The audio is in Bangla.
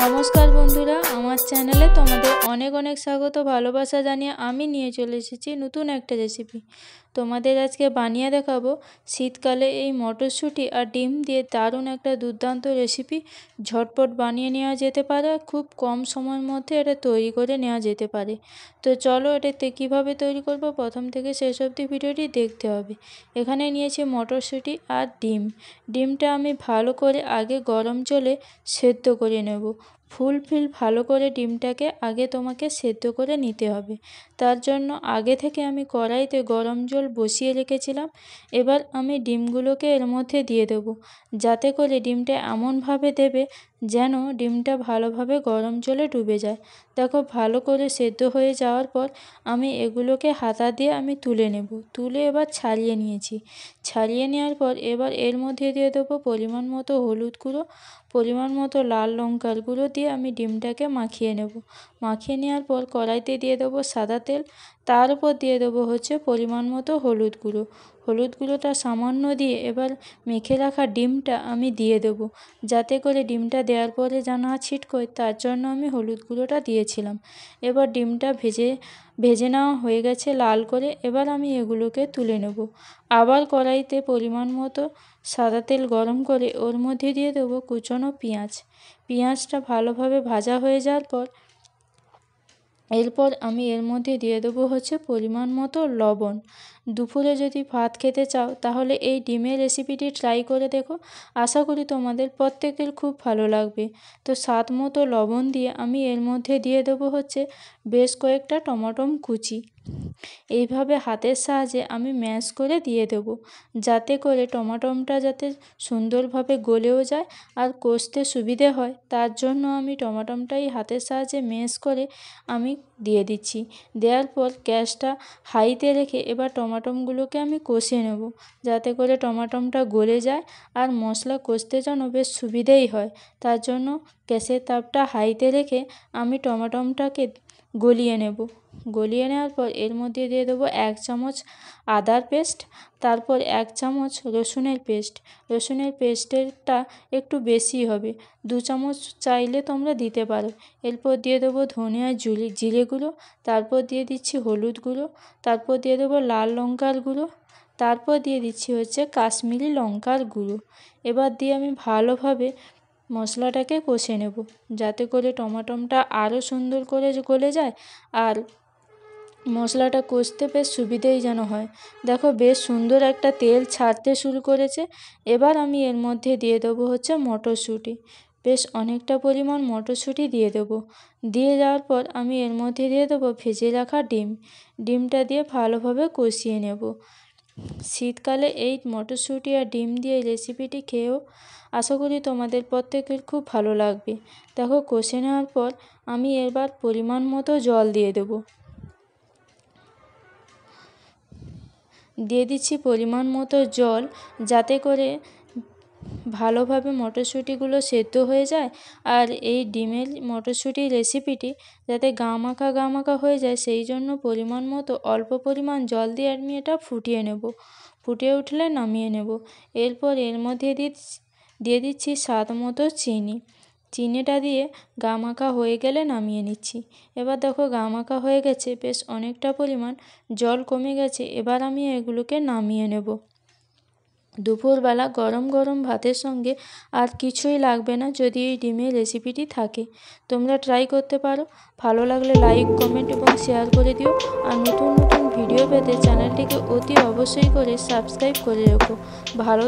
নমস্কার বন্ধুরা, আমার চ্যানেলে তোমাদের অনেক অনেক স্বাগত ভালোবাসা জানিয়ে আমি নিয়ে চলে এসেছি নতুন একটা রেসিপি। তোমাদের আজকে বানিয়ে দেখাবো শীতকালে এই মটরশুঁটি আর ডিম দিয়ে দারুণ একটা দুর্দান্ত রেসিপি। ঝটপট বানিয়ে নেওয়া যেতে পারে, খুব কম সময়ের মধ্যে এটা তৈরি করে নেওয়া যেতে পারে। তো চলো এটাতে কীভাবে তৈরি করব প্রথম থেকে শেষ অবধি ভিডিওটি দেখতে হবে। এখানে নিয়েছি মটরশুঁটি আর ডিম। ডিমটা আমি ভালো করে আগে গরম জলে সেদ্ধ করে নেব। ফুল ভালো করে ডিমটাকে আগে তোমাকে সেদ্ধ করে নিতে হবে। তার জন্য আগে থেকে আমি কড়াইতে গরম জল বসিয়ে রেখেছিলাম। এবার আমি ডিমগুলোকে এর মধ্যে দিয়ে দেবো, যাতে করে ডিমটা এমনভাবে দেবে যেন ডিমটা ভালোভাবে গরম জলে ডুবে যায়। দেখো ভালো করে সেদ্ধ হয়ে যাওয়ার পর আমি এগুলোকে হাতা দিয়ে আমি তুলে নেব। তুলে এবার ছাড়িয়ে নিয়েছি। ছাড়িয়ে নেওয়ার পর এবার এর মধ্যে দিয়ে দেবো পরিমাণ মতো হলুদ গুঁড়ো, পরিমাণ মতো লাল লঙ্কার গুঁড়ো দিয়ে আমি ডিমটাকে মাখিয়ে নেব। মাখিয়ে নেওয়ার পর কড়াইতে দিয়ে দেবো সাদা তেল, তার উপর দিয়ে দেবো পরিমাণ মতো হলুদ গুঁড়ো। হলুদ গুঁড়োটা সামান্য দিয়ে এবার মেখে রাখা ডিমটা আমি দিয়ে দেবো, যাতে করে ডিমটা দেওয়ার পরে যেন না ছিটকোয়, তার জন্য আমি হলুদ গুঁড়োটা দিয়েছিলাম। এবার ডিমটা ভেজে নেওয়া হয়ে গেছে লাল করে। এবার আমি এগুলোকে তুলে নেব। আবার কড়াইতে পরিমাণ মতো সাদা তেল গরম করে ওর মধ্যে দিয়ে দেবো কুচনো পেঁয়াজ। পেঁয়াজটা ভালোভাবে ভাজা হয়ে যাওয়ার পর এরপর আমি এর মধ্যে দিয়ে দেবো পরিমাণ মতো লবণ। দুপুরে যদি ভাত খেতে চাও তাহলে এই ডিমের রেসিপিটি ট্রাই করে দেখো, আশা করি তোমাদের প্রত্যেকের খুব ভালো লাগবে। তো স্বাদ মতো লবণ দিয়ে আমি এর মধ্যে দিয়ে দেবো বেশ কয়েকটা টমেটো কুচি। এইভাবে হাতের সাহায্যে আমি ম্যাশ করে দিয়ে দেবো, যাতে করে টমেটোটা যাতে সুন্দরভাবে গলেও যায় আর কষতে সুবিধে হয়। তার জন্য আমি টমেটোটাই হাতের সাহায্যে ম্যাশ করে আমি দিয়ে দিচ্ছি। দেওয়ার পর গ্যাসটা হাইতে রেখে এবার টমেটোগুলোকে আমি কষে নেব, যাতে করে টমেটোটা গলে যায় আর মশলা কষতে যেন বেশ সুবিধেই হয়। তার জন্য গ্যাসের তাপটা হাইতে রেখে আমি টমেটোটাকে গলিয়ে নেব। গলিয়ে নেওয়ার পর এর মধ্যে দিয়ে দেবো 1 চামচ আদার পেস্ট, তারপর 1 চামচ রসুনের পেস্ট। রসুনের পেস্টেরটা একটু বেশি হবে, 2 চামচ চাইলে তোমরা দিতে পারো। এরপর দিয়ে দেবো ধনিয়া জিরে গুঁড়ো, তারপর দিয়ে দিচ্ছি হলুদ গুঁড়ো, তারপর দিয়ে দেবো লাল লঙ্কার গুঁড়ো, তারপর দিয়ে দিচ্ছি কাশ্মীরি লঙ্কার গুঁড়ো। এবার দিয়ে আমি ভালোভাবে মশলাটাকে কষে নেব, যাতে করে টমেটোটা আরও সুন্দর করে গলে যায় আর মশলাটা কষতে বেশ সুবিধেই যেন হয়। দেখো বেশ সুন্দর একটা তেল ছাড়তে শুরু করেছে। এবার আমি এর মধ্যে দিয়ে দেবো মটরশুঁটি। বেশ অনেকটা পরিমাণ মটরশুঁটি দিয়ে দেবো। দিয়ে যাওয়ার পর আমি এর মধ্যে দিয়ে দেবো ভেজে রাখা ডিম। ডিমটা দিয়ে ভালোভাবে কষিয়ে নেব। শীতকালে এই মটরশুঁটি আর ডিম দিয়ে রেসিপিটি খেয়েও আশা করি তোমাদের প্রত্যেকের খুব ভালো লাগবে। দেখো কষে নেওয়ার পর আমি এবার পরিমাণ মতো জল দিয়ে দেবো। দিয়ে দিচ্ছি পরিমাণ মতো জল, যাতে করে ভালোভাবে মটরশুঁটিগুলো সেদ্ধ হয়ে যায় আর এই ডিমের মটরশুঁটির রেসিপিটি যাতে গা মাখা হয়ে যায়, সেই জন্য পরিমাণ মতো অল্প পরিমাণ জল দিয়ে আমি এটা ফুটিয়ে নেব। ফুটে উঠলে নামিয়ে নেব। এরপর এর মধ্যে দিয়ে দিচ্ছি স্বাদ মতো চিনি। চিনিটা দিয়ে গা মাখা হয়ে গেলে নামিয়ে নিচ্ছি। এবার দেখো গা মাখা হয়ে গেছে, বেশ অনেকটা পরিমাণ জল কমে গেছে। এবার আমি এগুলোকে নামিয়ে নেব। দুপুরবেলা গরম গরম ভাতের সঙ্গে আর কিছুই লাগবে না যদি এই ডিমের রেসিপিটি থাকে। তোমরা ট্রাই করতে পারো। ভালো লাগলে লাইক, কমেন্ট এবং শেয়ার করে দিও। আর নতুন নতুন ভিডিও পেতে চ্যানেলটিকে অতি অবশ্যই করে সাবস্ক্রাইব করে রেখো। ভালো